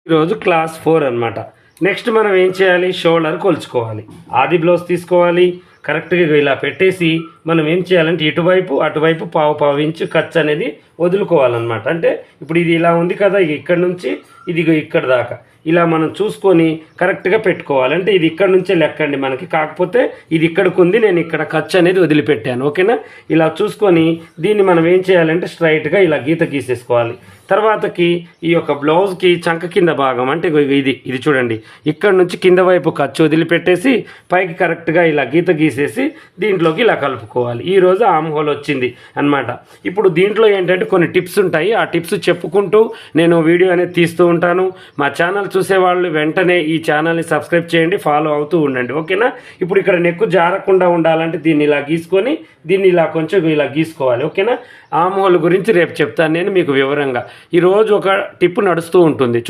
ఈరోజు క్లాస్ 4 అనమాట. నెక్స్ట్ మనం ఏం చేయాలి, షోల్డర్ కొలుచుకోవాలి. ఆది బ్లౌజ్ తీసుకోవాలి, కరెక్ట్గా ఇలా పెట్టేసి మనం ఏం చేయాలంటే ఇటువైపు అటువైపు పావు ఇంచు ఖర్చు అనేది వదులుకోవాలన్నమాట. అంటే ఇప్పుడు ఇది ఇలా ఉంది కదా, ఇక్కడ నుంచి ఇది ఇక్కడ దాకా ఇలా మనం చూసుకొని కరెక్ట్గా పెట్టుకోవాలి. అంటే ఇది ఇక్కడ నుంచే లెక్కండి మనకి, కాకపోతే ఇది ఇక్కడికి ఉంది, నేను ఇక్కడ ఖర్చు అనేది వదిలిపెట్టాను. ఓకేనా, ఇలా చూసుకొని దీన్ని మనం ఏం చేయాలంటే స్ట్రైట్గా ఇలా గీత గీసేసుకోవాలి. తర్వాతకి ఈ యొక్క బ్లౌజ్కి చంక కింద భాగం అంటే ఇది చూడండి, ఇక్కడ నుంచి కింద వైపు ఖర్చు వదిలిపెట్టేసి పైకి కరెక్ట్గా ఇలా గీత గీసేసి దీంట్లోకి ఇలా కలుపుకోవాలి. ఈరోజు ఆమ్ హోల్ వచ్చింది అనమాట. ఇప్పుడు దీంట్లో ఏంటంటే కొన్ని టిప్స్ ఉంటాయి, ఆ టిప్స్ చెప్పుకుంటూ నేను వీడియో అనేది తీస్తూ ఉంటాను. మా ఛానల్ చూసేవాళ్ళు వెంటనే ఈ ఛానల్ని సబ్స్క్రైబ్ చేయండి, ఫాలో అవుతూ ఉండండి. ఓకేనా, ఇప్పుడు ఇక్కడ నెక్కు జారకుండా ఉండాలంటే దీన్ని ఇలా గీసుకొని దీన్ని ఇలా కొంచెం ఇలా గీసుకోవాలి. ఓకేనా, ఆమ్ హోల్ గురించి రేపు చెప్తాను నేను మీకు వివరంగా. ఈరోజు ఒక టిప్ నడుస్తూ ఉంటుంది.